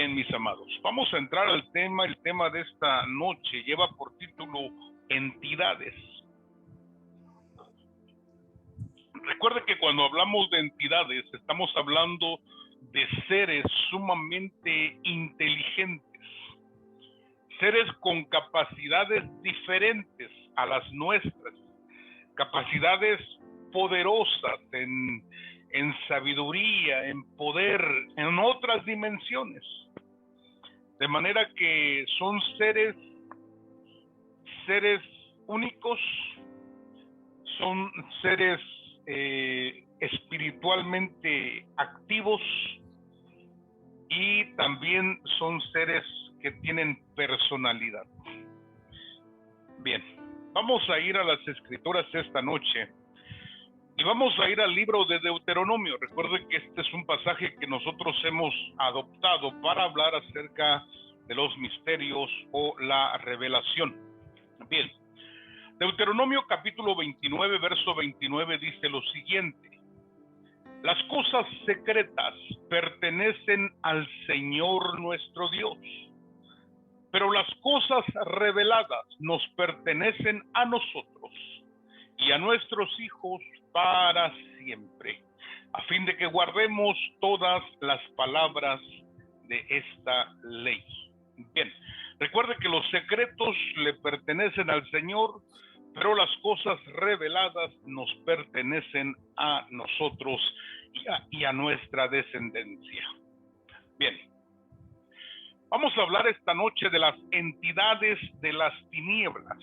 Bien, mis amados, vamos a entrar al tema. El tema de esta noche lleva por título entidades. Recuerde que cuando hablamos de entidades estamos hablando de seres sumamente inteligentes, seres con capacidades diferentes a las nuestras, capacidades poderosas en sabiduría, en poder, en otras dimensiones. De manera que son seres únicos, son seres espiritualmente activos y también son seres que tienen personalidad. Bien, vamos a ir a las escrituras esta noche y vamos a ir al libro de Deuteronomio. Recuerden que este es un pasaje que nosotros hemos adoptado para hablar acerca de los misterios o la revelación. Bien, Deuteronomio capítulo 29, verso 29 dice lo siguiente: las cosas secretas pertenecen al Señor nuestro Dios, pero las cosas reveladas nos pertenecen a nosotros y a nuestros hijos para siempre, a fin de que guardemos todas las palabras de esta ley. Bien, recuerde que los secretos le pertenecen al Señor, pero las cosas reveladas nos pertenecen a nosotros y a nuestra descendencia. Bien, vamos a hablar esta noche de las entidades de las tinieblas.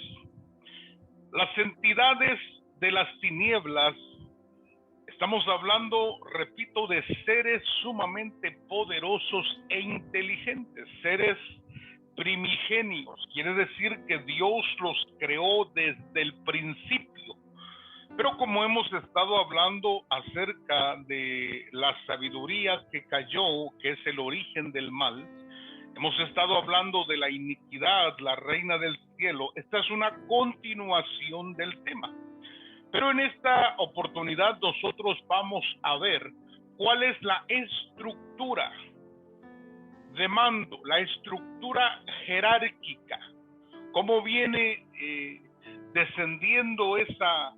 Las entidades de las tinieblas, estamos hablando, repito, de seres sumamente poderosos e inteligentes, seres primigenios. Quiere decir que Dios los creó desde el principio. Pero como hemos estado hablando acerca de la sabiduría que cayó, que es el origen del mal, hemos estado hablando de la iniquidad, la reina del cielo. Esta es una continuación del tema. Pero en esta oportunidad nosotros vamos a ver cuál es la estructura de mando, la estructura jerárquica, cómo viene descendiendo esa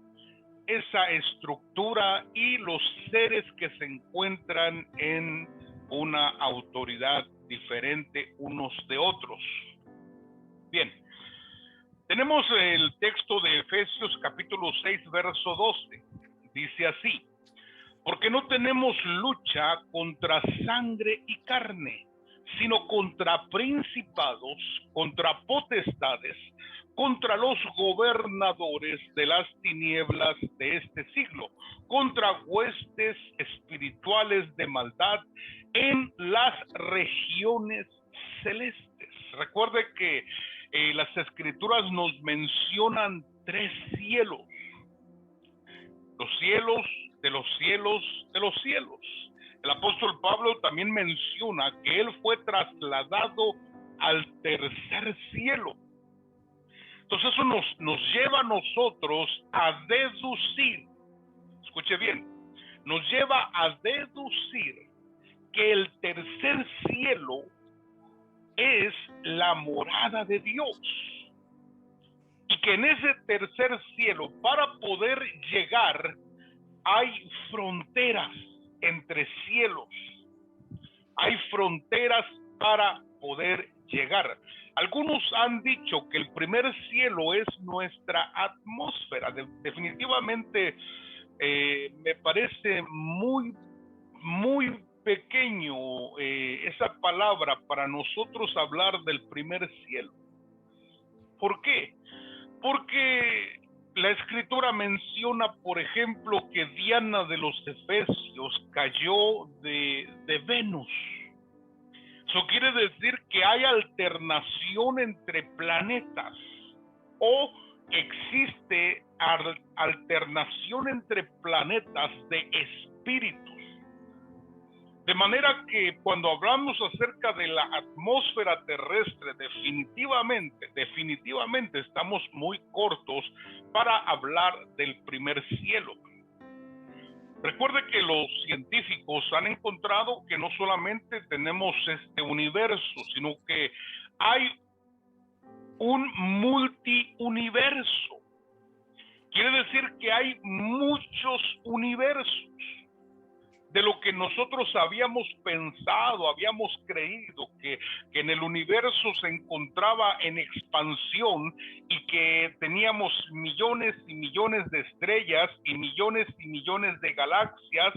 estructura y los seres que se encuentran en una autoridad diferente unos de otros. Bien, tenemos el texto de Efesios capítulo 6, verso 12. Dice así: porque no tenemos lucha contra sangre y carne, sino contra principados, contra potestades, contra los gobernadores de las tinieblas de este siglo, contra huestes espirituales de maldad en las regiones celestes. Recuerde que las escrituras nos mencionan 3 cielos: los cielos de los cielos de los cielos. El apóstol Pablo también menciona que él fue trasladado al 3er cielo. Entonces eso nos lleva a nosotros a deducir, escuche bien, nos lleva a deducir que el 3er cielo es la morada de Dios. Y que en ese 3er cielo, para poder llegar, hay fronteras entre cielos. Hay fronteras para poder llegar. Algunos han dicho que el primer cielo es nuestra atmósfera. Definitivamente me parece muy pequeño esa palabra para nosotros hablar del primer cielo. ¿Por qué? Porque la escritura menciona, por ejemplo, que Diana de los Efesios cayó de Venus. Eso quiere decir que hay alternación entre planetas, o existe alternación entre planetas de espíritus. De manera que cuando hablamos acerca de la atmósfera terrestre, definitivamente estamos muy cortos para hablar del primer cielo. Recuerde que los científicos han encontrado que no solamente tenemos este universo, sino que hay un multiuniverso. Quiere decir que hay muchos universos. De lo que nosotros habíamos pensado, habíamos creído que en el universo se encontraba en expansión y que teníamos millones y millones de estrellas y millones de galaxias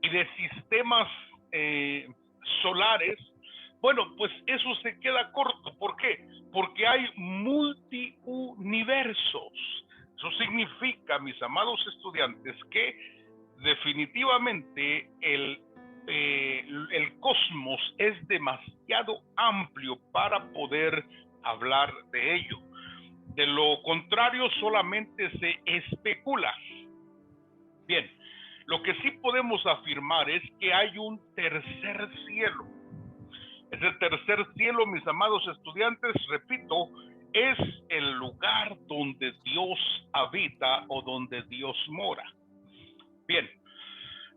y de sistemas solares. Bueno, pues eso se queda corto. ¿Por qué? Porque hay multiuniversos. Eso significa, mis amados estudiantes, que definitivamente el cosmos es demasiado amplio para poder hablar de ello. De lo contrario, solamente se especula. Bien, lo que sí podemos afirmar es que hay un tercer cielo. Ese tercer cielo, mis amados estudiantes, repito, es el lugar donde Dios habita o donde Dios mora. Bien,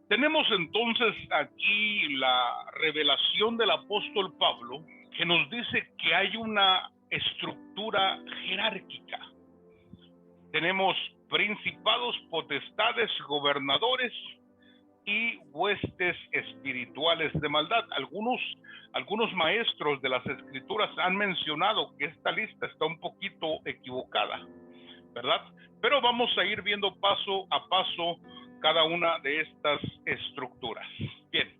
tenemos entonces aquí la revelación del apóstol Pablo, que nos dice que hay una estructura jerárquica. Tenemos principados, potestades, gobernadores y huestes espirituales de maldad. Algunos maestros de las escrituras han mencionado que esta lista está un poquito equivocada, ¿verdad? Pero vamos a ir viendo paso a paso cada una de estas estructuras. Bien,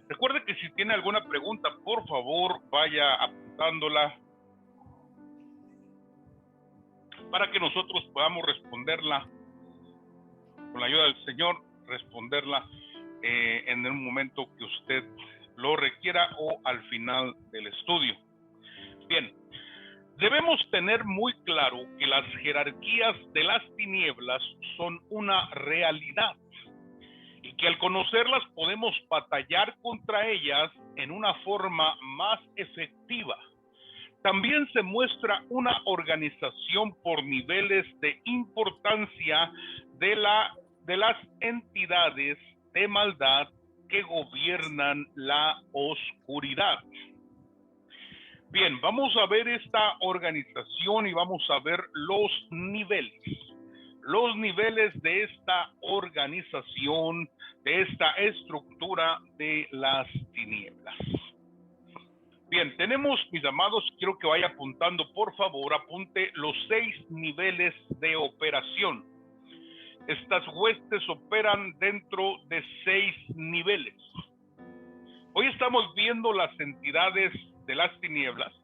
recuerde que si tiene alguna pregunta, por favor vaya apuntándola para que nosotros podamos responderla con la ayuda del Señor, responderla en un momento que usted lo requiera o al final del estudio. Bien, debemos tener muy claro que las jerarquías de las tinieblas son una realidad y que al conocerlas podemos batallar contra ellas en una forma más efectiva. También se muestra una organización por niveles de importancia de las entidades de maldad que gobiernan la oscuridad. Bien, vamos a ver esta organización y vamos a ver los niveles de esta organización, de esta estructura de las tinieblas. Bien, tenemos, mis amados, quiero que vaya apuntando, por favor, apunte los 6 niveles de operación. Estas huestes operan dentro de 6 niveles. Hoy estamos viendo las entidades de las tinieblas,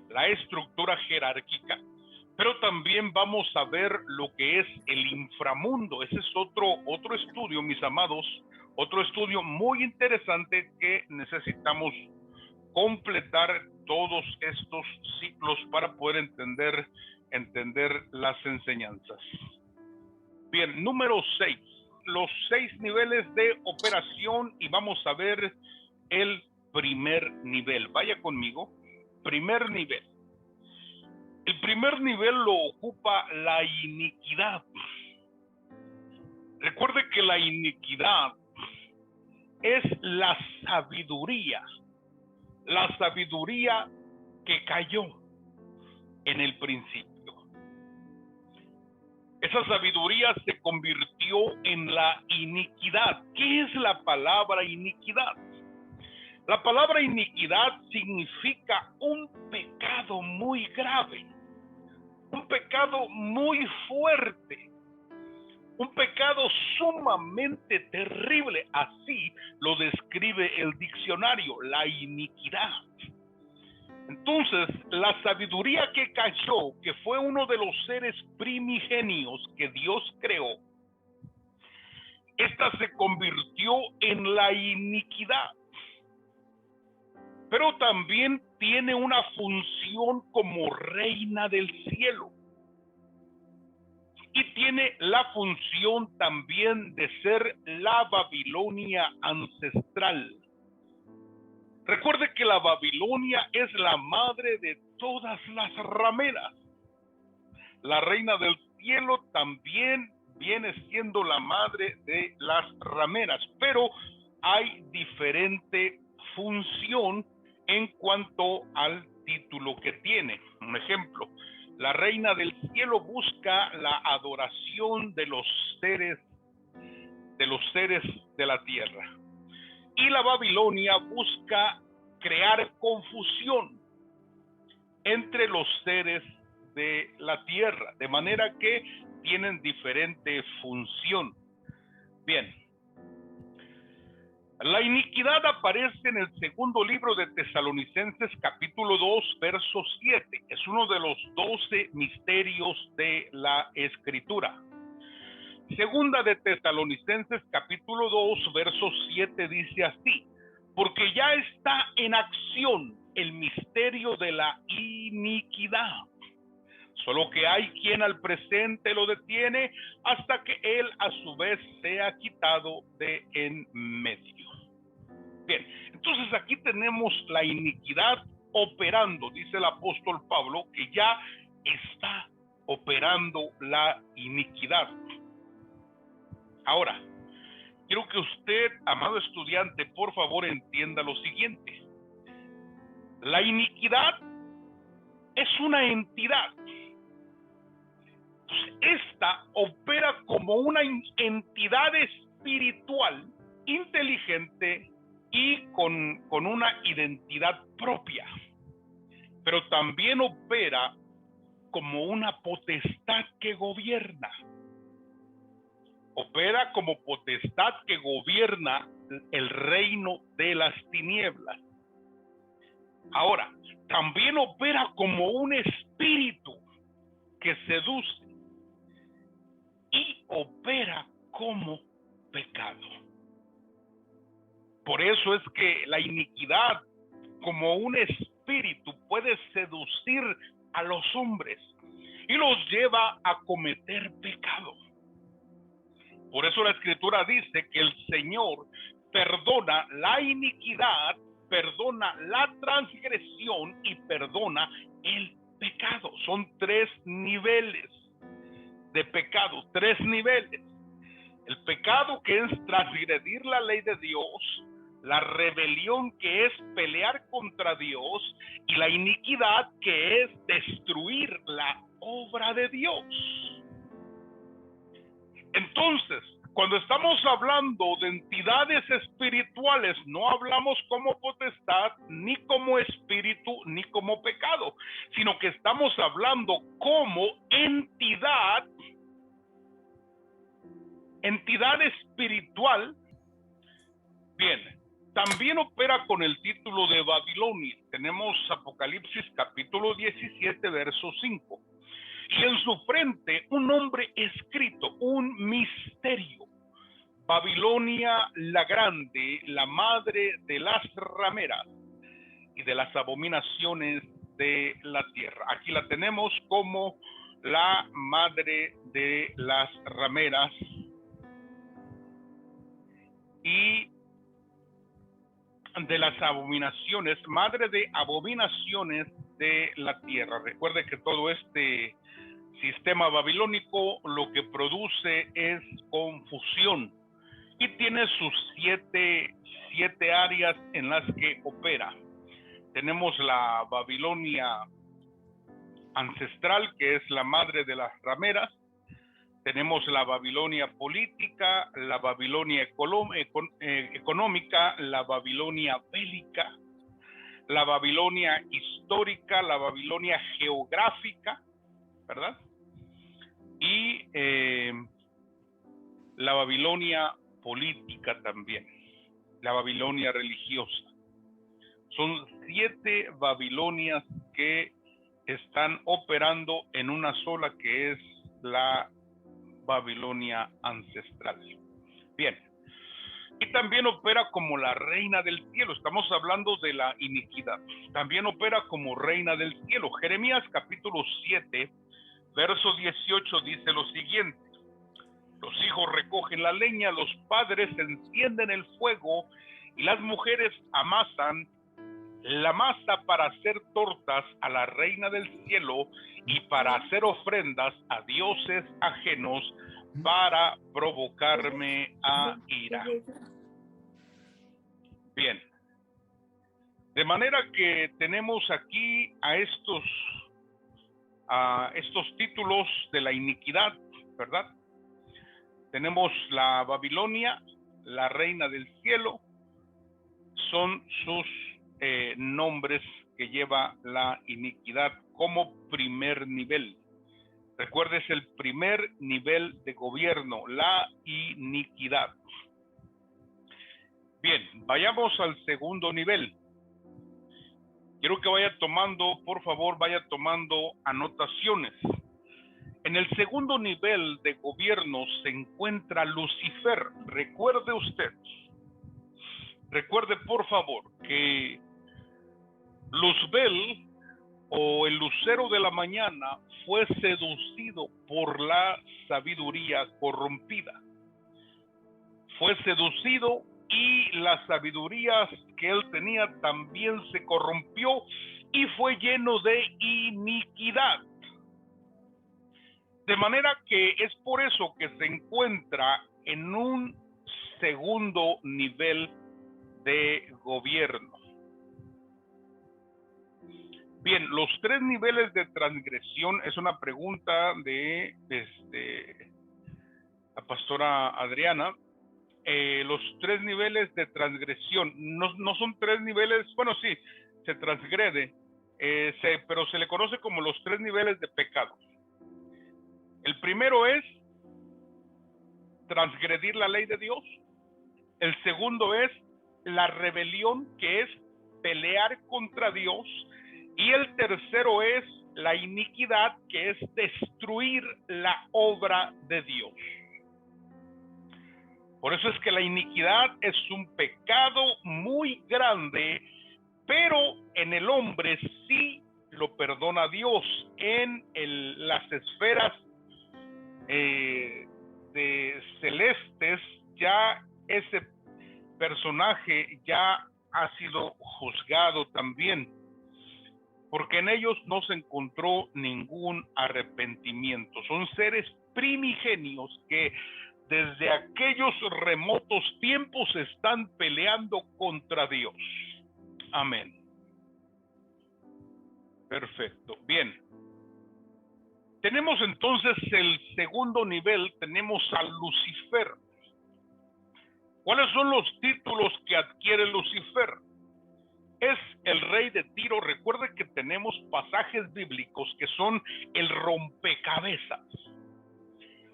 la estructura jerárquica, pero también vamos a ver lo que es el inframundo. Ese es otro estudio, mis amados, otro estudio muy interesante que necesitamos completar todos estos ciclos para poder entender las enseñanzas. Bien, número 6, los 6 niveles de operación, y vamos a ver el primer nivel. Vaya conmigo. Primer nivel. El primer nivel lo ocupa la iniquidad. Recuerde que la iniquidad es la sabiduría que cayó en el principio. Esa sabiduría se convirtió en la iniquidad. ¿Qué es la palabra iniquidad? La palabra iniquidad significa un pecado muy grave, un pecado muy fuerte, un pecado sumamente terrible. Así lo describe el diccionario, la iniquidad. Entonces, la sabiduría que cayó, que fue uno de los seres primigenios que Dios creó, esta se convirtió en la iniquidad. Pero también tiene una función como reina del cielo. Y tiene la función también de ser la Babilonia ancestral. Recuerde que la Babilonia es la madre de todas las rameras. La reina del cielo también viene siendo la madre de las rameras, pero hay diferente función en cuanto al título que tiene. Un ejemplo, la reina del cielo busca la adoración de los seres de la tierra. Y la Babilonia busca crear confusión entre los seres de la tierra, de manera que tienen diferente función. Bien, la iniquidad aparece en el segundo libro de Tesalonicenses, capítulo 2, verso 7. Es uno de los 12 misterios de la Escritura. Segunda de Tesalonicenses, capítulo 2, verso 7 dice así: porque ya está en acción el misterio de la iniquidad, solo que hay quien al presente lo detiene hasta que él a su vez sea quitado de en medio. Bien, entonces aquí tenemos la iniquidad operando, dice el apóstol Pablo, que ya está operando la iniquidad. Ahora, quiero que usted, amado estudiante, por favor entienda lo siguiente. La iniquidad es una entidad. Esta opera como una entidad espiritual, inteligente y con una identidad propia. Pero también opera como una potestad que gobierna. Opera como potestad que gobierna el reino de las tinieblas. Ahora, también opera como un espíritu que seduce y opera como pecado. Por eso es que la iniquidad, como un espíritu, puede seducir a los hombres y los lleva a cometer pecado. Por eso la Escritura dice que el Señor perdona la iniquidad, perdona la transgresión y perdona el pecado. Son 3 niveles de pecado, 3 niveles. El pecado, que es transgredir la ley de Dios, la rebelión, que es pelear contra Dios, y la iniquidad, que es destruir la obra de Dios. Entonces, cuando estamos hablando de entidades espirituales, no hablamos como potestad, ni como espíritu, ni como pecado, sino que estamos hablando como entidad espiritual. Bien, también opera con el título de Babilonia. Tenemos Apocalipsis capítulo 17, verso 5. Y en su frente un nombre escrito, un misterio: Babilonia la grande, la madre de las rameras y de las abominaciones de la tierra. Aquí la tenemos como la madre de las rameras y de las abominaciones, madre de abominaciones de la tierra. Recuerde que todo este sistema babilónico lo que produce es confusión y tiene sus siete áreas en las que opera. Tenemos la Babilonia ancestral, que es la madre de las rameras. Tenemos la Babilonia política, la Babilonia económica, la Babilonia bélica, la Babilonia histórica, la Babilonia geográfica, ¿verdad? Y la Babilonia política también, la Babilonia religiosa. Son 7 Babilonias que están operando en una sola, que es la Babilonia ancestral. Bien, y también opera como la reina del cielo. Estamos hablando de la iniquidad. También opera como reina del cielo. Jeremías capítulo 7, verso 18 dice lo siguiente: los hijos recogen la leña, los padres encienden el fuego y las mujeres amasan la masa para hacer tortas a la reina del cielo y para hacer ofrendas a dioses ajenos para provocarme a ira. Bien. De manera que tenemos aquí a estos títulos de la iniquidad, ¿verdad? Tenemos la Babilonia, la reina del cielo, son sus nombres que lleva la iniquidad como primer nivel. Recuerda, es el primer nivel de gobierno, la iniquidad. Bien, vayamos al segundo nivel. Quiero que vaya tomando, por favor, vaya tomando anotaciones. En el segundo nivel de gobierno se encuentra Lucifer. Recuerde usted, recuerde por favor que Luzbel, o el lucero de la mañana, fue seducido por la sabiduría corrompida. Fue seducido y la sabiduría que él tenía también se corrompió y fue lleno de iniquidad. De manera que es por eso que se encuentra en un segundo nivel de gobierno. Bien, los tres niveles de transgresión es una pregunta de la pastora Adriana. Los tres niveles de transgresión no son tres niveles, bueno, sí, se transgrede, pero se le conoce como los tres niveles de pecado. El primero es transgredir la ley de Dios. El segundo es la rebelión, que es pelear contra Dios. Y el tercero es la iniquidad, que es destruir la obra de Dios. Por eso es que la iniquidad es un pecado muy grande, pero en el hombre sí lo perdona Dios. En las esferas de celestes, ya ese personaje ya ha sido juzgado también, porque en ellos no se encontró ningún arrepentimiento. Son seres primigenios que desde aquellos remotos tiempos están peleando contra Dios. Amén. Perfecto. Bien. Tenemos entonces el segundo nivel, tenemos a Lucifer. ¿Cuáles son los títulos que adquiere Lucifer? Es el rey de Tiro. Recuerde que tenemos pasajes bíblicos que son el rompecabezas.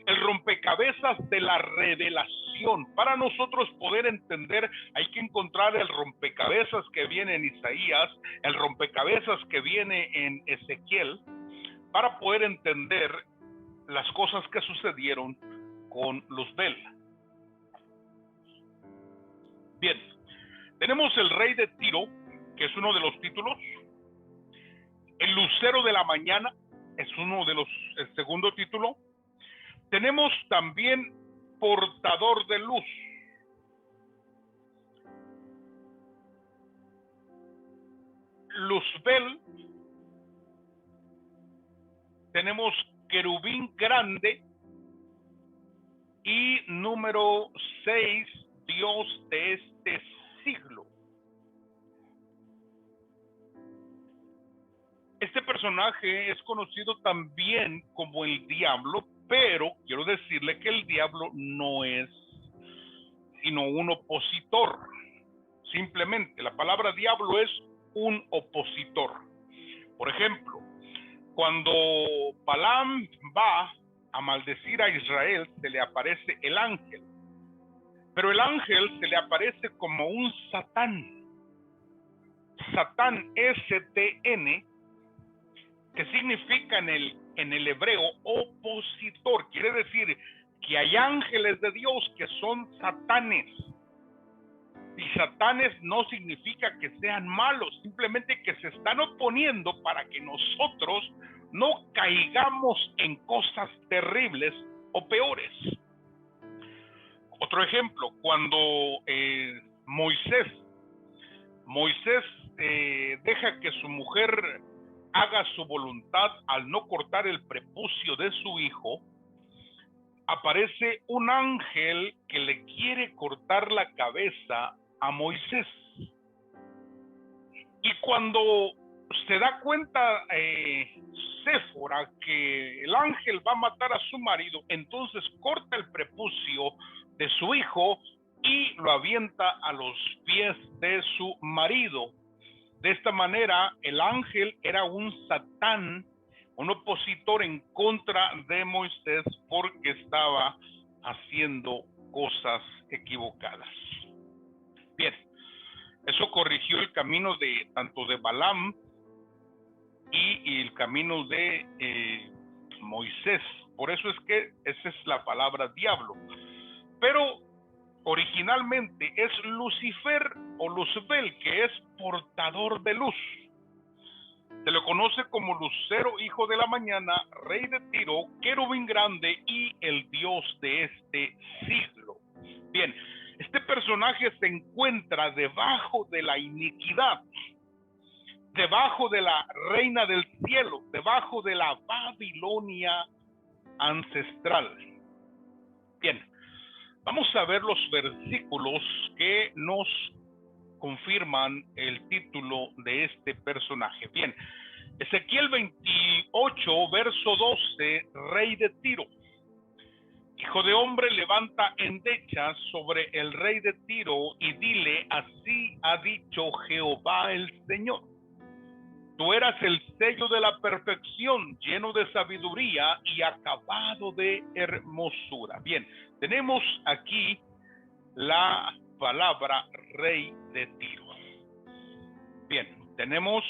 El rompecabezas de la revelación. Para nosotros poder entender, hay que encontrar el rompecabezas que viene en Isaías, el rompecabezas que viene en Ezequiel, para poder entender las cosas que sucedieron con Luzbel. Bien, tenemos el rey de Tiro, que es uno de los títulos. El lucero de la mañana es el segundo título. Tenemos también portador de luz. Luzbel, tenemos querubín grande y número 6, Dios de este siglo. Este personaje es conocido también como el diablo, pero quiero decirle que el diablo no es sino un opositor. Simplemente, la palabra diablo es un opositor. Por ejemplo, cuando Balaam va a maldecir a Israel, se le aparece el ángel. Pero el ángel se le aparece como un Satán. Satán, S-T-N, que significa en el hebreo opositor. Quiere decir que hay ángeles de Dios que son satanes. Y satanes no significa que sean malos, simplemente que se están oponiendo para que nosotros no caigamos en cosas terribles o peores. Otro ejemplo, cuando Moisés deja que su mujer haga su voluntad al no cortar el prepucio de su hijo, aparece un ángel que le quiere cortar la cabeza a Moisés. Y cuando se da cuenta Séfora que el ángel va a matar a su marido, entonces corta el prepucio de su hijo y lo avienta a los pies de su marido. De esta manera, el ángel era un Satán, un opositor en contra de Moisés porque estaba haciendo cosas equivocadas. Bien, eso corrigió el camino de tanto de Balaam y el camino de Moisés. Por eso es que esa es la palabra diablo. Pero originalmente es Lucifer o Luzbel, que es portador de luz. Se lo conoce como Lucero, hijo de la mañana, rey de Tiro, querubín grande y el dios de este siglo. Bien, este personaje se encuentra debajo de la iniquidad, debajo de la reina del cielo, debajo de la Babilonia ancestral. Bien, vamos a ver los versículos que nos confirman el título de este personaje. Bien, Ezequiel 28, verso 12, rey de Tiro. Hijo de hombre, levanta endechas sobre el rey de Tiro y dile: así ha dicho Jehová el Señor. Tú eras el sello de la perfección, lleno de sabiduría y acabado de hermosura. Bien, tenemos aquí la palabra rey de Tiro. Bien, tenemos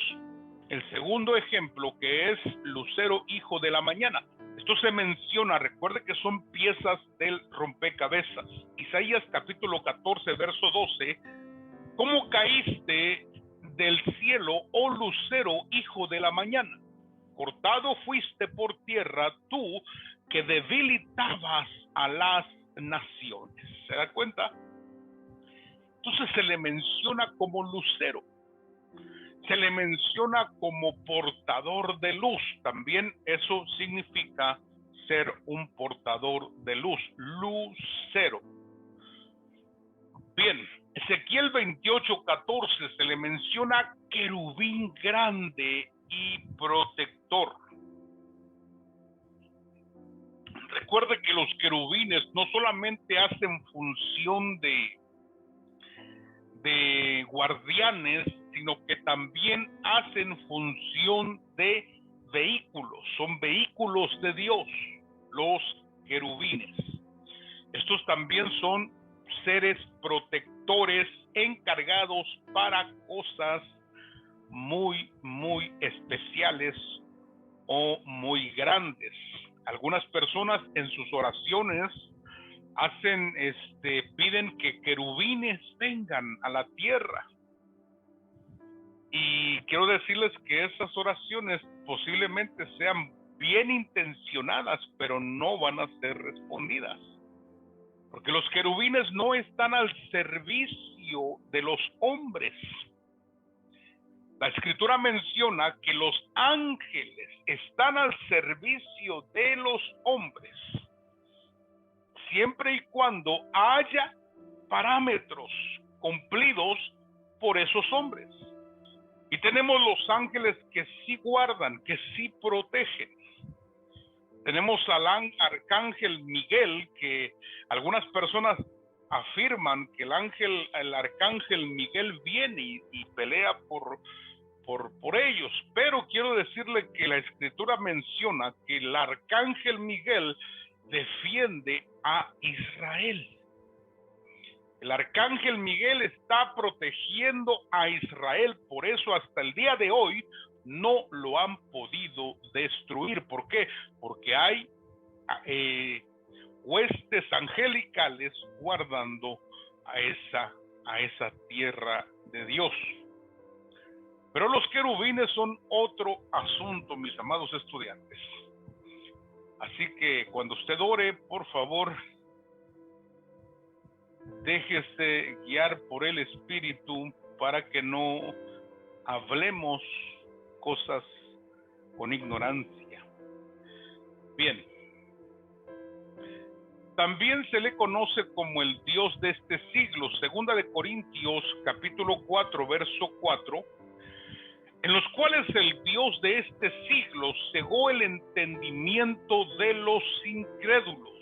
el segundo ejemplo, que es Lucero, hijo de la mañana. Esto se menciona, recuerde que son piezas del rompecabezas. Isaías capítulo 14, verso 12. ¿Cómo caíste del cielo, oh Lucero, hijo de la mañana? Cortado fuiste por tierra, tú que debilitabas a las naciones. ¿Se da cuenta? Entonces se le menciona como lucero, se le menciona como portador de luz. También eso significa ser un portador de luz, lucero. Bien, Ezequiel 28:14 se le menciona querubín grande y protector. Recuerde que los querubines no solamente hacen función de guardianes, sino que también hacen función de vehículos. Son vehículos de Dios, los querubines. Estos también son seres protectores encargados para cosas muy, muy especiales o muy grandes. Algunas personas en sus oraciones piden que querubines vengan a la tierra. Y quiero decirles que esas oraciones posiblemente sean bien intencionadas, pero no van a ser respondidas. Porque los querubines no están al servicio de los hombres. La escritura menciona que los ángeles están al servicio de los hombres, siempre y cuando haya parámetros cumplidos por esos hombres. Y tenemos los ángeles que sí guardan, que sí protegen. Tenemos al arcángel Miguel, que algunas personas afirman que el arcángel Miguel viene y pelea por ellos, pero quiero decirle que la escritura menciona que el arcángel Miguel defiende a Israel. El arcángel Miguel está protegiendo a Israel, por eso hasta el día de hoy no lo han podido destruir. ¿Por qué? Porque hay huestes angelicales guardando a esa tierra de Dios. Pero los querubines son otro asunto, mis amados estudiantes. Así que cuando usted ore, por favor, déjese guiar por el Espíritu para que no hablemos cosas con ignorancia. Bien. También se le conoce como el Dios de este siglo. Segunda de Corintios, capítulo 4, verso 4, en los cuales el Dios de este siglo cegó el entendimiento de los incrédulos,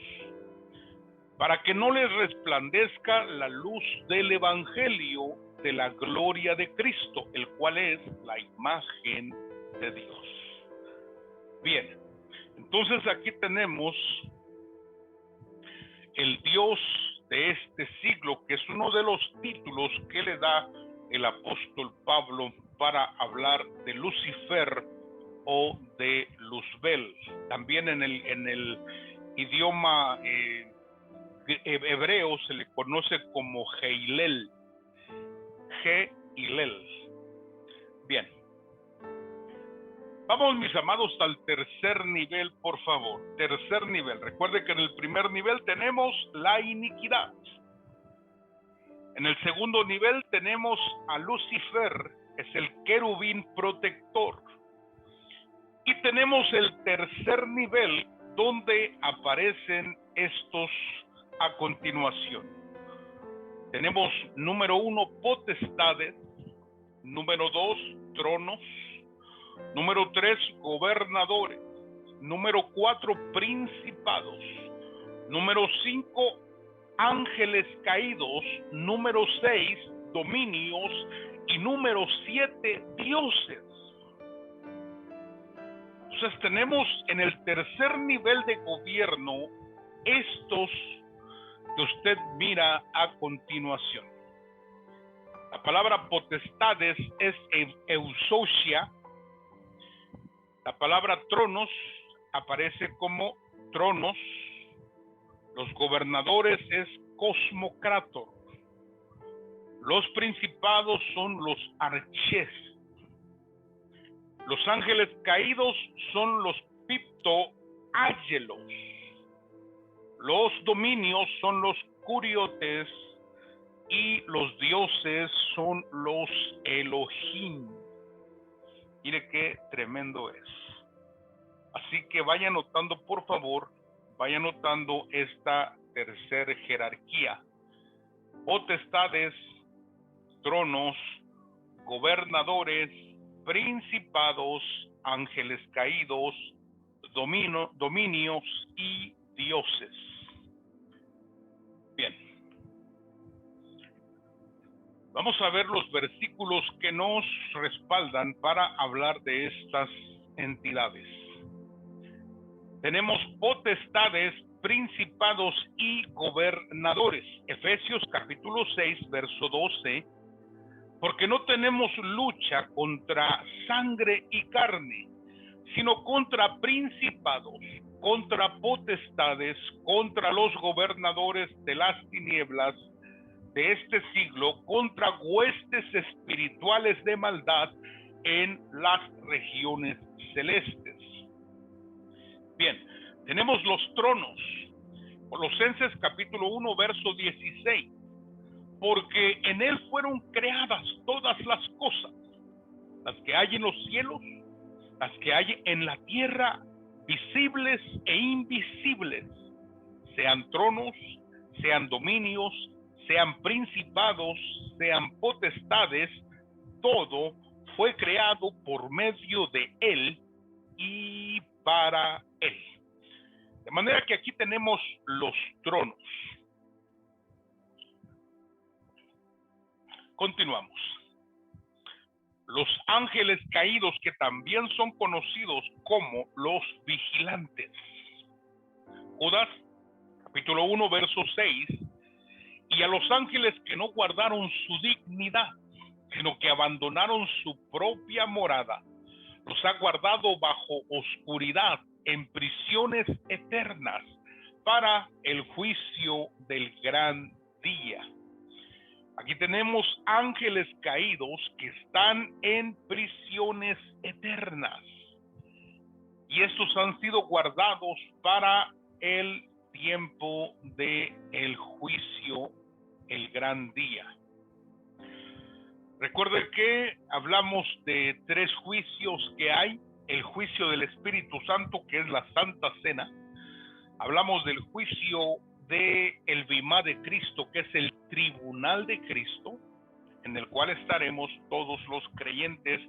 para que no les resplandezca la luz del evangelio de la gloria de Cristo, el cual es la imagen de Dios. Bien, entonces aquí tenemos el Dios de este siglo, que es uno de los títulos que le da el apóstol Pablo para hablar de Lucifer o de Luzbel. También en el idioma hebreo se le conoce como Heilel. Bien. Vamos, mis amados, al tercer nivel, por favor. Tercer nivel. Recuerde que en el primer nivel tenemos la iniquidad. En el segundo nivel tenemos a Lucifer, es el querubín protector. Y tenemos el tercer nivel, donde aparecen estos a continuación. Tenemos número 1, potestades. Número 2, tronos. Número 3, gobernadores. Número 4, principados. Número 5, ángeles caídos. Número 6, dominios. Y número 7, dioses. Entonces tenemos en el tercer nivel de gobierno estos que usted mira a continuación. La palabra potestades es eusocia. La palabra tronos aparece como tronos. Los gobernadores es cosmocrator. Los principados son los archés. Los ángeles caídos son los piptoángelos. Los dominios son los curiotes y los dioses son los Elohim. Mire qué tremendo es. Así que vaya notando, por favor, vaya notando esta tercera jerarquía. Potestades, tronos, gobernadores, principados, ángeles caídos, dominios y dioses. Bien. Vamos a ver los versículos que nos respaldan para hablar de estas entidades. Tenemos potestades, principados y gobernadores. Efesios capítulo 6, verso 12. Porque no tenemos lucha contra sangre y carne, sino contra principados, contra potestades, contra los gobernadores de las tinieblas de este siglo, contra huestes espirituales de maldad en las regiones celestes. Bien, tenemos los tronos. Colosenses capítulo 1, verso 16. Porque en él fueron creadas todas las cosas, las que hay en los cielos, las que hay en la tierra, visibles e invisibles, sean tronos, sean dominios, sean principados, sean potestades, todo fue creado por medio de él y para él. De manera que aquí tenemos los tronos. Continuamos. Los ángeles caídos, que también son conocidos como los vigilantes. Judas, capítulo 1, verso 6. Y a los ángeles que no guardaron su dignidad, sino que abandonaron su propia morada, los ha guardado bajo oscuridad en prisiones eternas para el juicio del gran día. Aquí tenemos ángeles caídos que están en prisiones eternas. Y estos han sido guardados para el tiempo del juicio, el gran día. Recuerde que hablamos de 3 juicios que hay: el juicio del Espíritu Santo, que es la Santa Cena. Hablamos del juicio del Bimá de Cristo, que es el tribunal de Cristo, en el cual estaremos todos los creyentes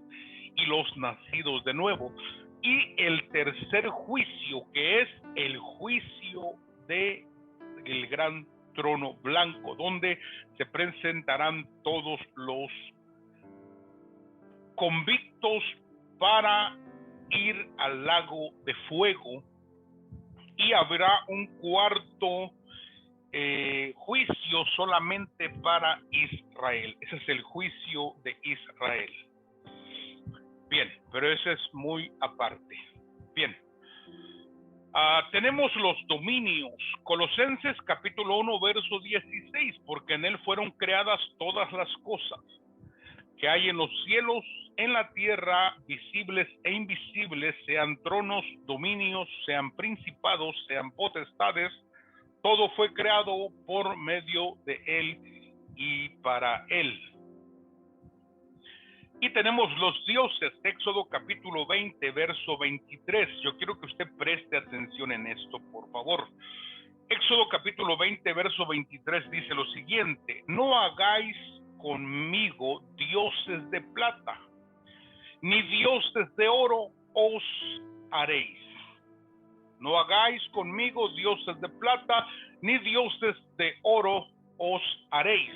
y los nacidos de nuevo. Y el tercer juicio, que es el juicio del gran trono blanco, donde se presentarán todos los convictos para ir al lago de fuego, y habrá un cuarto juicio solamente para Israel. Ese es el juicio de Israel. Bien, pero ese es muy aparte. Bien, tenemos los dominios. Colosenses capítulo 1 verso 16, porque en él fueron creadas todas las cosas que hay en los cielos, en la tierra, visibles e invisibles, sean tronos, dominios, sean principados, sean potestades. Todo fue creado por medio de él y para él. Y tenemos los dioses, Éxodo capítulo 20, verso 23. Yo quiero que usted preste atención en esto, por favor. Éxodo capítulo 20, verso 23 dice lo siguiente: no hagáis conmigo dioses de plata, ni dioses de oro os haréis. No hagáis conmigo dioses de plata, ni dioses de oro os haréis.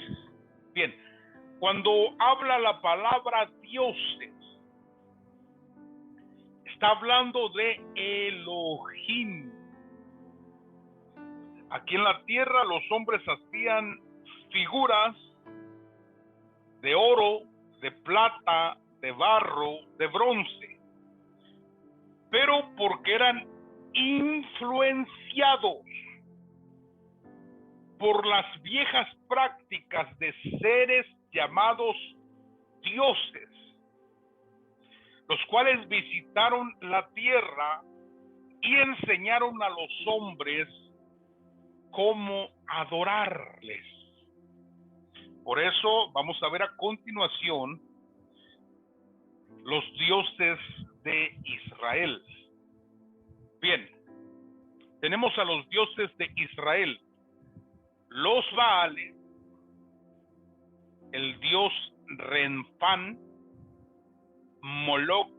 Bien, cuando habla la palabra dioses, está hablando de Elohim. Aquí en la tierra los hombres hacían figuras de oro, de plata, de barro, de bronce, pero porque eran influenciados por las viejas prácticas de seres llamados dioses, los cuales visitaron la tierra y enseñaron a los hombres cómo adorarles. Por eso vamos a ver a continuación los dioses de Israel. Bien, tenemos a los dioses de Israel: los Baales, el dios Renfán, Moloc,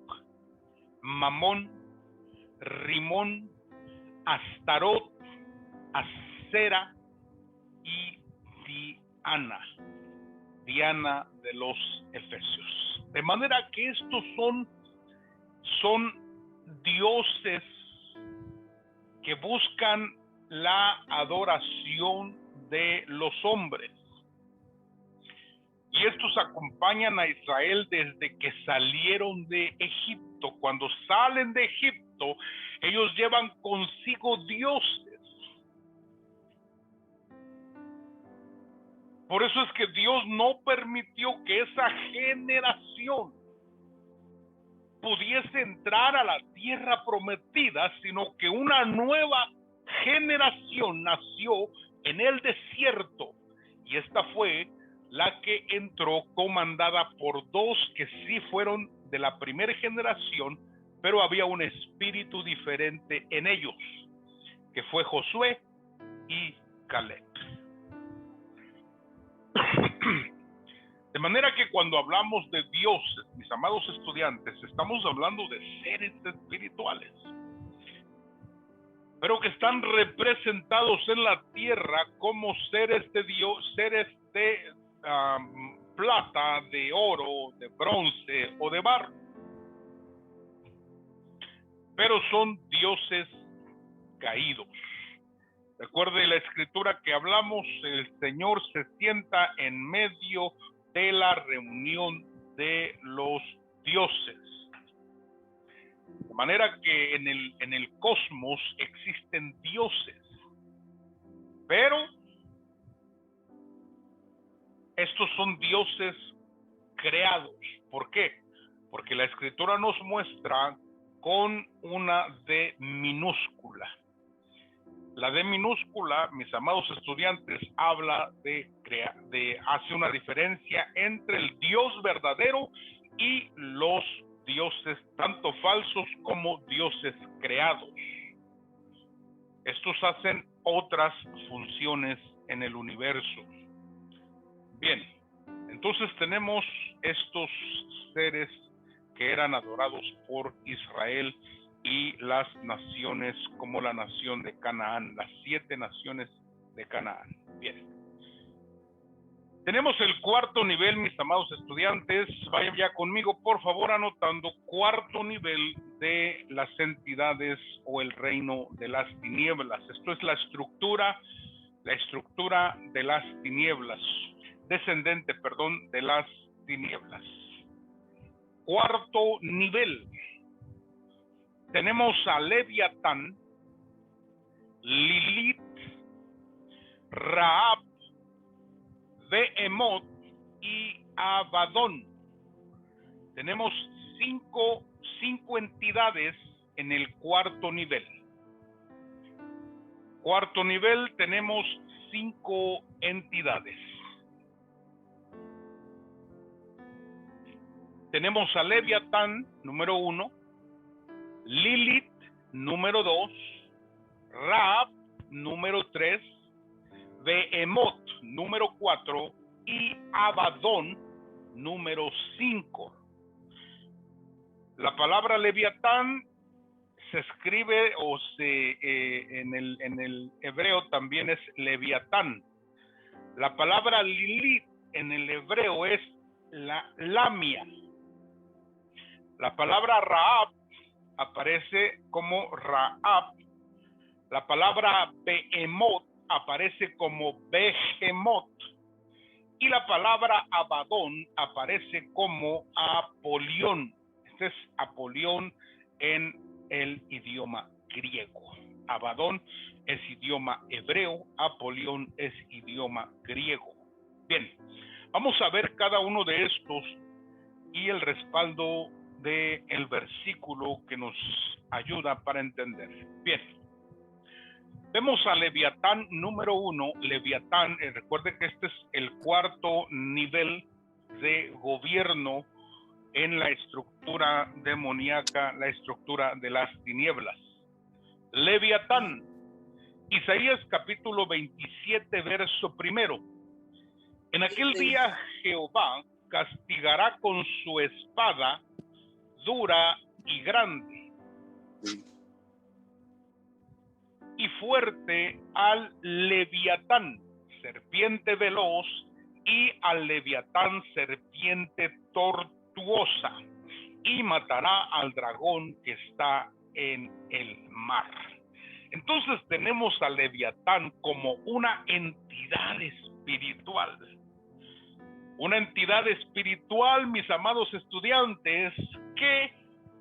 Mamón, Rimón, Astarot, Asera y Diana de los Efesios. De manera que estos son dioses que buscan la adoración de los hombres. Y estos acompañan a Israel desde que salieron de Egipto. Cuando salen de Egipto, ellos llevan consigo dioses. Por eso es que Dios no permitió que esa generación pudiese entrar a la tierra prometida, sino que una nueva generación nació en el desierto, y esta fue la que entró, comandada por 2 que sí fueron de la primera generación, pero había un espíritu diferente en ellos, que fue Josué y Caleb. De manera que cuando hablamos de dioses, mis amados estudiantes, estamos hablando de seres espirituales, pero que están representados en la tierra como seres de Dios, seres de plata, de oro, de bronce o de barro. Pero son dioses caídos. Recuerde la escritura que hablamos: el Señor se sienta en medio de la reunión de los dioses. De manera que en el cosmos existen dioses, pero estos son dioses creados. ¿Por qué? Porque la escritura nos muestra con una D minúscula La D minúscula, mis amados estudiantes, habla hace una diferencia entre el Dios verdadero y los dioses, tanto falsos como dioses creados. Estos hacen otras funciones en el universo. Bien, entonces tenemos estos seres que eran adorados por Israel y las naciones como la nación de Canaán, las 7 naciones de Canaán. Bien. Tenemos el cuarto nivel, mis amados estudiantes. Vayan ya conmigo, por favor, anotando cuarto nivel de las entidades o el reino de las tinieblas. Esto es la estructura de las tinieblas, descendente, perdón, de las tinieblas. Cuarto nivel. Tenemos a Leviatán, Lilith, Rahab, Behemoth y Abadón. Tenemos cinco entidades en el cuarto nivel. Cuarto nivel, tenemos 5 entidades. Tenemos a Leviatán, número 1, Lilith, número 2, Rahab, número 3, Behemoth, número 4 y Abadón, número 5. La palabra Leviatán se escribe en el hebreo también es Leviatán. La palabra Lilith en el hebreo es la Lamia. La palabra Rahab aparece como Rahab. La palabra Behemoth aparece como Behemoth. Y la palabra Abadón aparece como Apolión. Este es Apolión en el idioma griego. Abadón es idioma hebreo, Apolión es idioma griego. Bien, vamos a ver cada uno de estos y el respaldo del versículo que nos ayuda para entender. Bien, vemos a Leviatán número 1. Leviatán, recuerde que este es el cuarto nivel de gobierno en la estructura demoníaca, la estructura de las tinieblas. Leviatán, Isaías capítulo 27, verso 1. En aquel día Jehová castigará con su espada dura y grande y fuerte al Leviatán, serpiente veloz, y al Leviatán, serpiente tortuosa, y matará al dragón que está en el mar. Entonces tenemos al Leviatán como una entidad espiritual. Una entidad espiritual, mis amados estudiantes, que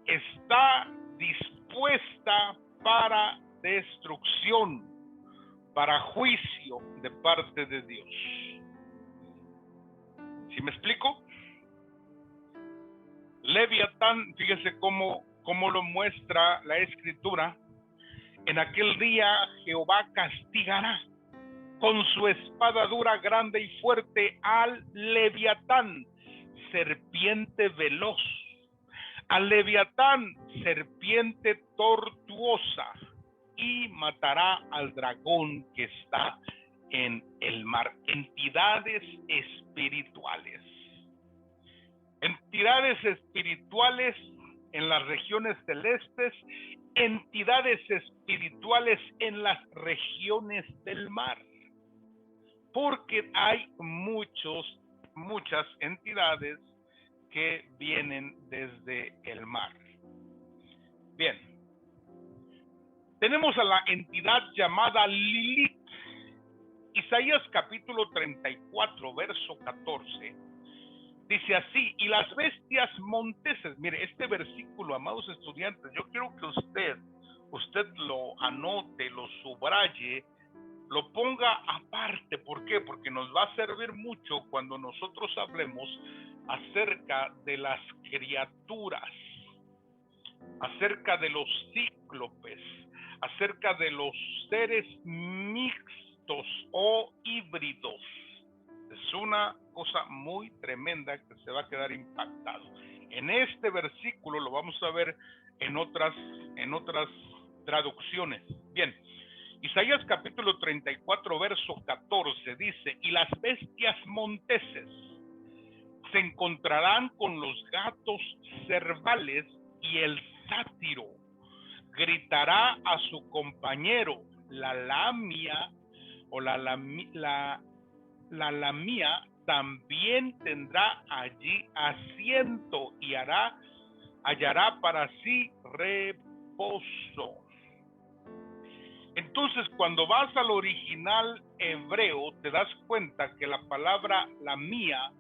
está dispuesta para destrucción, para juicio de parte de Dios. ¿Sí me explico? Leviatán, fíjese cómo lo muestra la Escritura. En aquel día Jehová castigará con su espada dura, grande y fuerte al Leviatán, serpiente veloz, al Leviatán, serpiente tortuosa, y matará al dragón que está en el mar. Entidades espirituales. Entidades espirituales en las regiones celestes, entidades espirituales en las regiones del mar. Porque hay muchas entidades que vienen desde el mar. Bien, tenemos a la entidad llamada Lilith. Isaías capítulo 34, verso 14, dice así: y las bestias monteses. Mire, este versículo, amados estudiantes, yo quiero que usted lo anote, lo subraye, lo ponga aparte. ¿Por qué? Porque nos va a servir mucho cuando nosotros hablemos acerca de las criaturas, acerca de los cíclopes, acerca de los seres mixtos o híbridos. Es una cosa muy tremenda que se va a quedar impactado. En este versículo lo vamos a ver en otras traducciones. Bien, Isaías capítulo 34, verso 14 dice: y las bestias monteses se encontrarán con los gatos cervales, y el sátiro gritará a su compañero, la lamia o la lamia también tendrá allí asiento y hallará para sí reposo. Entonces, cuando vas al original hebreo, te das cuenta que la palabra lamia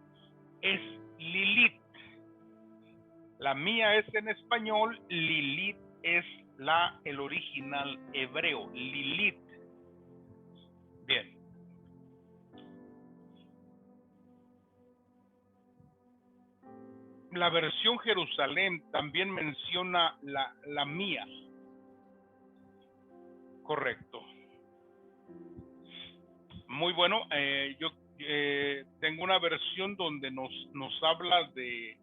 es Lilith. La mía es en español, Lilith es el original hebreo, Lilith. Bien. La versión Jerusalén también menciona la mía. Correcto. Muy bueno. Yo tengo una versión donde nos habla de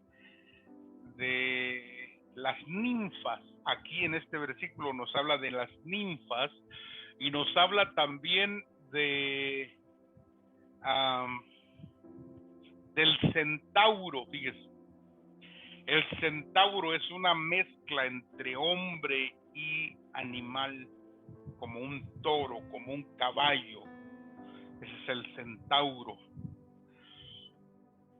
las ninfas. Aquí en este versículo nos habla de las ninfas y nos habla también del centauro. Fíjese, el centauro es una mezcla entre hombre y animal, como un toro, como un caballo. Ese es el centauro.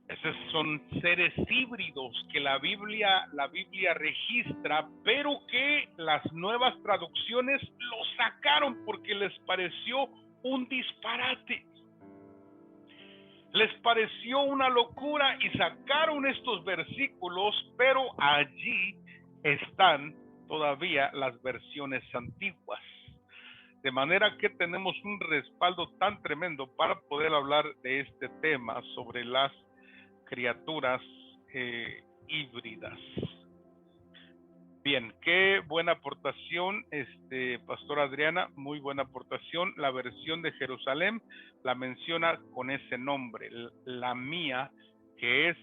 Esos son seres híbridos que la Biblia registra, pero que las nuevas traducciones lo sacaron porque les pareció un disparate. Les pareció una locura y sacaron estos versículos, pero allí están todavía las versiones antiguas. De manera que tenemos un respaldo tan tremendo para poder hablar de este tema sobre las criaturas híbridas. Bien, qué buena aportación, Pastora Adriana, muy buena aportación. La versión de Jerusalén la menciona con ese nombre, la mía, que es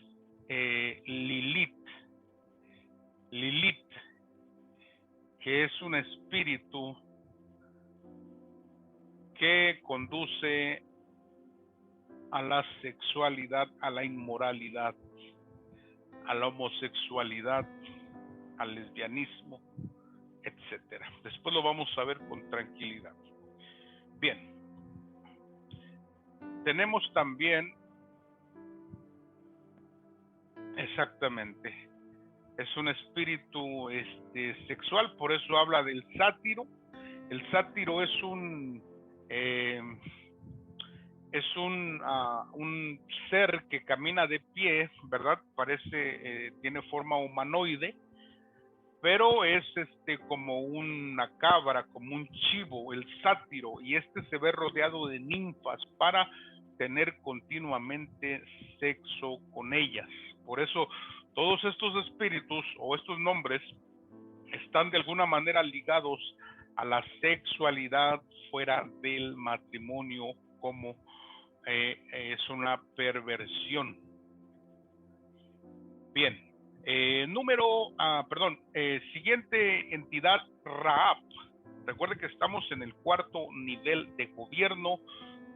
Lilith. Lilith, que es un espíritu que conduce a la sexualidad, a la inmoralidad, a la homosexualidad, al lesbianismo, etcétera. Después lo vamos a ver con tranquilidad. Bien, tenemos también, exactamente, es un espíritu sexual, por eso habla del sátiro. El sátiro es un ser que camina de pie, ¿verdad? Parece, tiene forma humanoide, pero es como una cabra, como un chivo, el sátiro, y se ve rodeado de ninfas para tener continuamente sexo con ellas. Por eso todos estos espíritus o estos nombres están de alguna manera ligados a la sexualidad fuera del matrimonio, como es una perversión. Bien, siguiente entidad, Rahab. Recuerde que estamos en el cuarto nivel de gobierno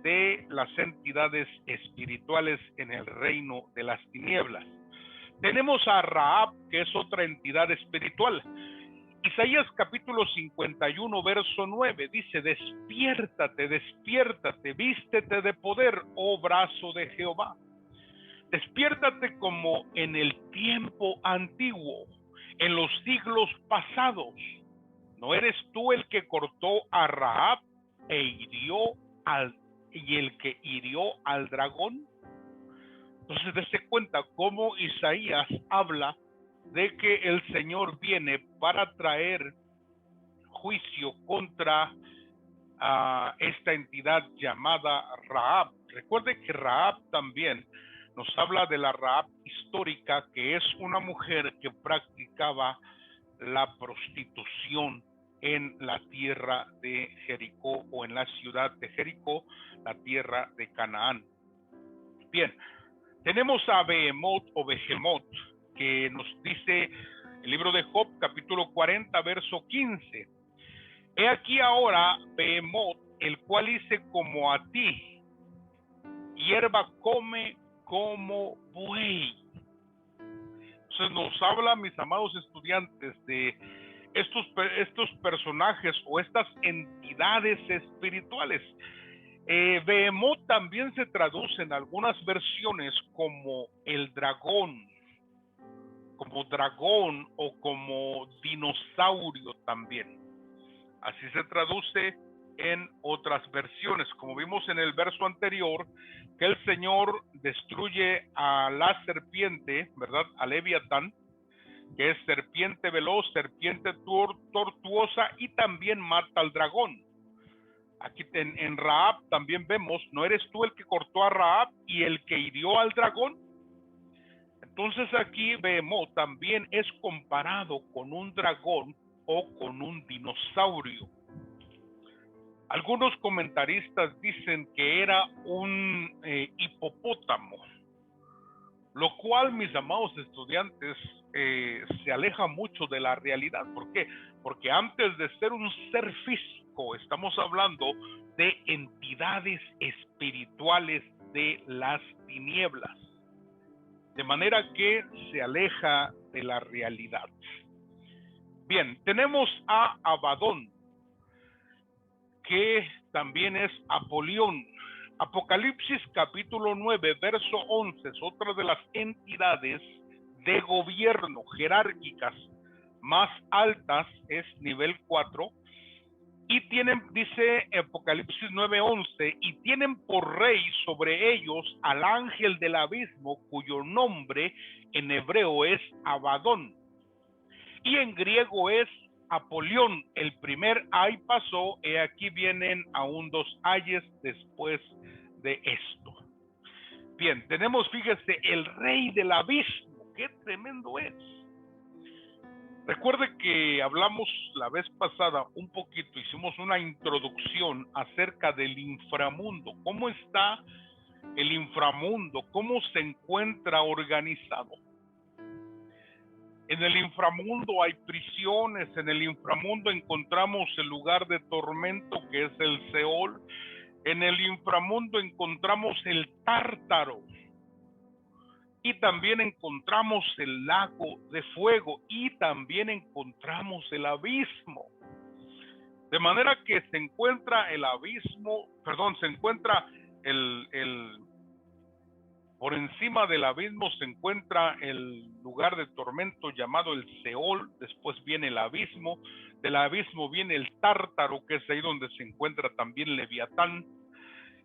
de las entidades espirituales en el reino de las tinieblas. Tenemos a Rahab, que es otra entidad espiritual. Isaías capítulo 51, verso 9 dice: despiértate, despiértate, vístete de poder, oh brazo de Jehová. Despiértate como en el tiempo antiguo, en los siglos pasados. ¿No eres tú el que cortó a Rahab y el que hirió al dragón? Entonces, dése cuenta cómo Isaías habla de que el Señor viene para traer juicio contra esta entidad llamada Rahab. Recuerde que Rahab también nos habla de la Rahab histórica, que es una mujer que practicaba la prostitución en la tierra de Jericó, o en la ciudad de Jericó, la tierra de Canaán. Bien, tenemos a Behemoth o Behemoth, que nos dice el libro de Job, capítulo 40, verso 15. He aquí ahora Behemoth, el cual hice como a ti, hierba come como buey. Entonces nos habla, mis amados estudiantes, de estos personajes o estas entidades espirituales. Behemoth también se traduce en algunas versiones como el dragón, o como dinosaurio también. Así se traduce en otras versiones, como vimos en el verso anterior, que el Señor destruye a la serpiente, ¿verdad? A Leviatán, que es serpiente veloz, serpiente tortuosa, y también mata al dragón. Aquí en Rahab también vemos, ¿no eres tú el que cortó a Rahab y el que hirió al dragón? Entonces aquí vemos también es comparado con un dragón o con un dinosaurio. Algunos comentaristas dicen que era un hipopótamo, lo cual, mis amados estudiantes, se aleja mucho de la realidad. ¿Por qué? Porque antes de ser un ser físico, estamos hablando de entidades espirituales de las tinieblas, de manera que se aleja de la realidad. Bien, tenemos a Abadón, que también es Apolión. Apocalipsis capítulo 9, verso 11, es otra de las entidades de gobierno jerárquicas más altas, es nivel 4, y tienen, dice Apocalipsis 9:11, y tienen por rey sobre ellos al ángel del abismo, cuyo nombre en hebreo es Abadón, y en griego es Apolión. El primer ay pasó, y aquí vienen aún dos ayes después de esto. Bien, tenemos, fíjese, el rey del abismo. Qué tremendo es. Recuerde que hablamos la vez pasada un poquito, hicimos una introducción acerca del inframundo. ¿Cómo está el inframundo? ¿Cómo se encuentra organizado? En el inframundo hay prisiones, en el inframundo encontramos el lugar de tormento, que es el Seol. En el inframundo encontramos el Tártaro, y también encontramos el lago de fuego, y también encontramos el abismo. De manera que se encuentra el abismo, se encuentra por encima del abismo se encuentra el lugar de tormento llamado el Seol. Después viene el abismo, del abismo viene el Tártaro, que es ahí donde se encuentra también Leviatán,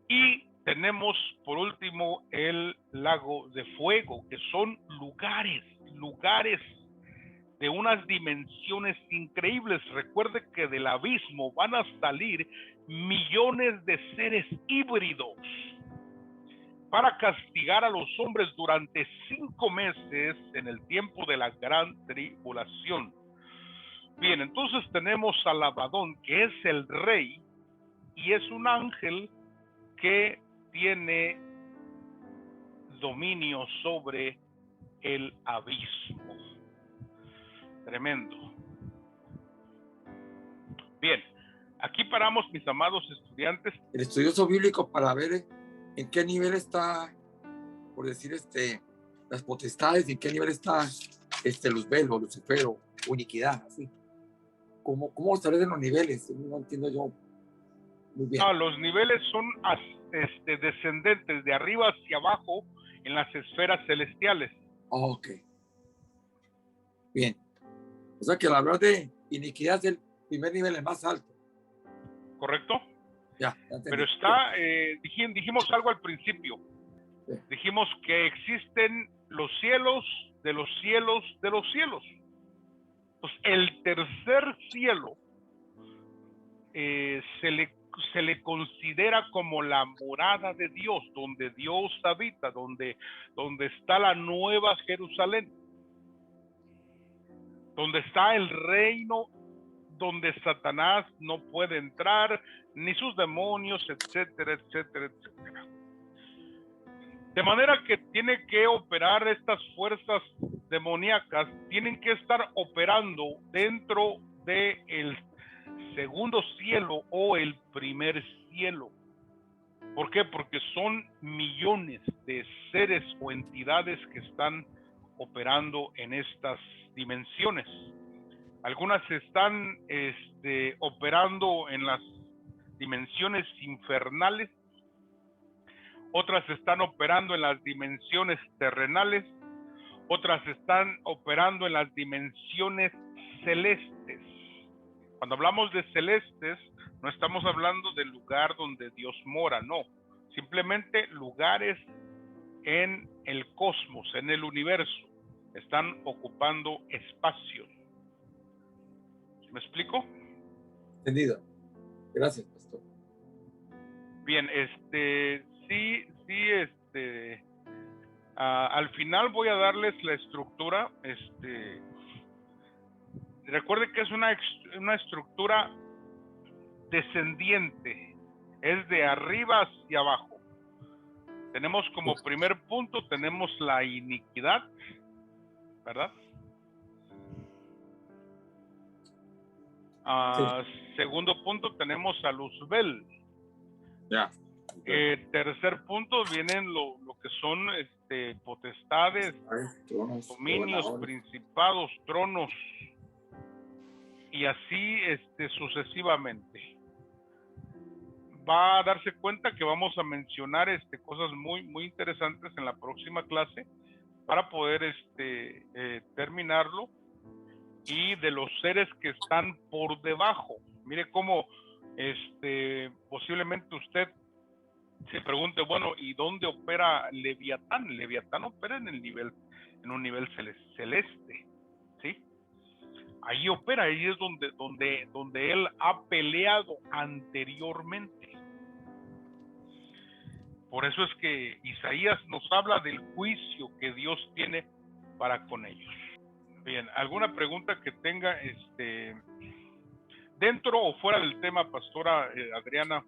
y tenemos por último el lago de fuego, que son lugares de unas dimensiones increíbles. Recuerde que del abismo van a salir millones de seres híbridos para castigar a los hombres durante 5 meses en el tiempo de la gran tribulación. Bien, entonces tenemos al Abadón, que es el rey, y es un ángel que tiene dominio sobre el abismo. Tremendo. Bien, aquí paramos, mis amados estudiantes. El estudioso bíblico, para ver en qué nivel está, por decir, las potestades, en qué nivel está Luzbel o Lucifer o iniquidad, así. ¿Cómo establecen los niveles? No entiendo yo muy bien. No, los niveles son descendentes de arriba hacia abajo en las esferas celestiales. Ok. Bien. O sea que al hablar de iniquidad es el primer nivel, el más alto. ¿Correcto? Ya pero está, dijimos algo al principio. Sí. Dijimos que existen los cielos de los cielos de los cielos. Pues el tercer cielo se le considera como la morada de Dios, donde Dios habita, donde está la nueva Jerusalén, donde está el reino donde Satanás no puede entrar, ni sus demonios, etcétera, etcétera, etcétera. De manera que tiene que operar estas fuerzas demoníacas, tienen que estar operando dentro del segundo cielo o el primer cielo. ¿Por qué? Porque son millones de seres o entidades que están operando en estas dimensiones. Algunas están operando en las dimensiones infernales, otras están operando en las dimensiones terrenales, otras están operando en las dimensiones celestes. Cuando hablamos de celestes, no estamos hablando del lugar donde Dios mora, no. Simplemente lugares en el cosmos, en el universo. Están ocupando espacios. ¿Me explico? Entendido. Gracias, pastor. Bien, al final voy a darles la estructura. Recuerde que es una estructura descendiente, es de arriba hacia abajo. Tenemos como primer punto, tenemos la iniquidad, ¿verdad? Segundo punto, tenemos a Luzbel. Ya. Tercer punto, vienen lo que son potestades, Tronos, dominios, gobernadores, principados, tronos, y así sucesivamente. Va a darse cuenta que vamos a mencionar cosas muy, muy interesantes en la próxima clase para poder terminarlo. Y de los seres que están por debajo. Mire cómo posiblemente usted se pregunte, bueno, ¿y dónde opera Leviatán? Leviatán opera en un nivel celeste, ¿sí? Ahí opera, ahí es donde él ha peleado anteriormente. Por eso es que Isaías nos habla del juicio que Dios tiene para con ellos. Bien, ¿alguna pregunta que tenga dentro o fuera del tema, pastora Adriana?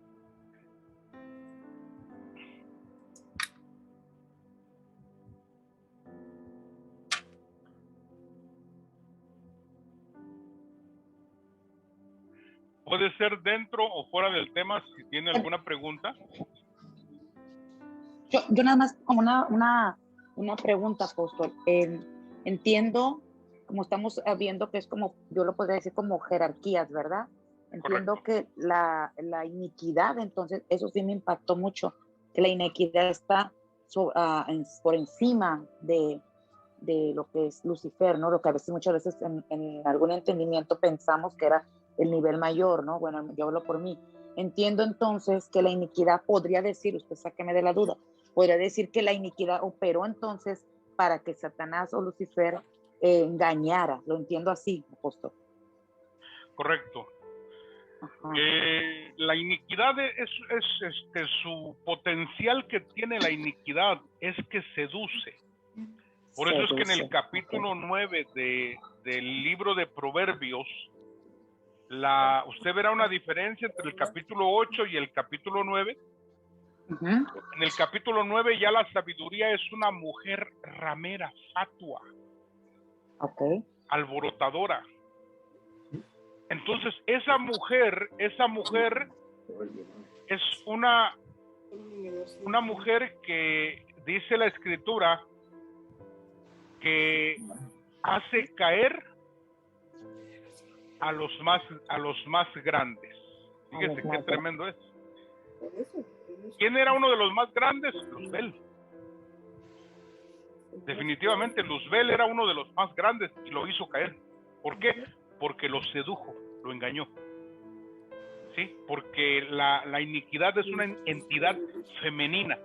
Puede ser dentro o fuera del tema, si tiene alguna pregunta. Yo nada más como una pregunta, apóstol. Entiendo, como estamos viendo que es como, yo lo podría decir como jerarquías, ¿verdad? Entiendo Correcto. que la iniquidad, entonces, eso sí me impactó mucho, que la iniquidad está por encima de lo que es Lucifer, ¿no? Lo que a veces, muchas veces en algún entendimiento pensamos que era el nivel mayor, ¿no? Bueno, yo hablo por mí. Entiendo entonces que la iniquidad, podría decir, usted sáqueme de la duda, podría decir que la iniquidad operó entonces para que Satanás o Lucifer engañara. Lo entiendo así, apóstol. Correcto. La iniquidad es su potencial que tiene la iniquidad es que seduce. Por eso es que en el capítulo 9 del libro de Proverbios, usted verá una diferencia entre el capítulo 8 y el capítulo 9. En el capítulo 9 ya la sabiduría es una mujer ramera, fatua, alborotadora. Entonces esa mujer es una mujer que dice la escritura que hace caer a los más grandes. Fíjese qué tremendo es. ¿Quién era uno de los más grandes? Luzbel. Definitivamente Luzbel era uno de los más grandes y lo hizo caer. ¿Por qué? Porque lo sedujo, lo engañó. ¿Sí? Porque la iniquidad es una entidad femenina.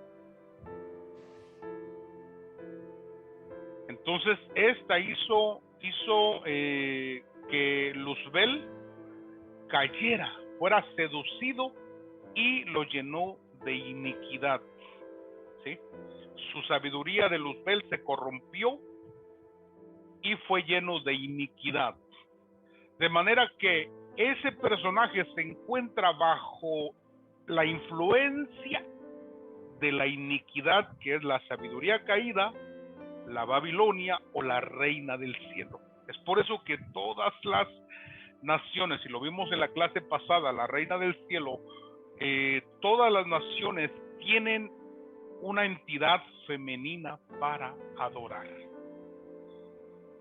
Entonces esta hizo que Luzbel cayera, fuera seducido y lo llenó de iniquidad. ¿Sí? Su sabiduría de Luzbel se corrompió y fue lleno de iniquidad. De manera que ese personaje se encuentra bajo la influencia de la iniquidad, que es la sabiduría caída, la Babilonia o la reina del cielo. Es por eso que todas las naciones, y lo vimos en la clase pasada, la reina del cielo, todas las naciones tienen una entidad femenina para adorar.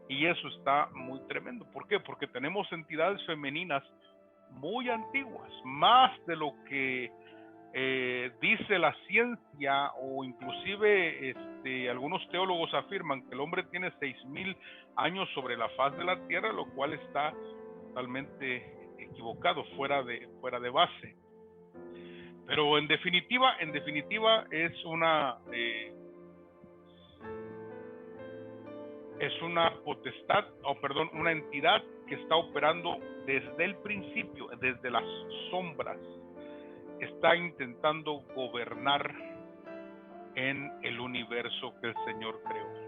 Y eso está muy tremendo. ¿Por qué? Porque tenemos entidades femeninas muy antiguas, más de lo que dice la ciencia, o inclusive algunos teólogos afirman que el hombre tiene 6,000 años sobre la faz de la tierra, lo cual está totalmente equivocado, fuera de base. Pero en definitiva es una potestad, una entidad que está operando desde el principio, desde las sombras. Está intentando gobernar en el universo que el Señor creó.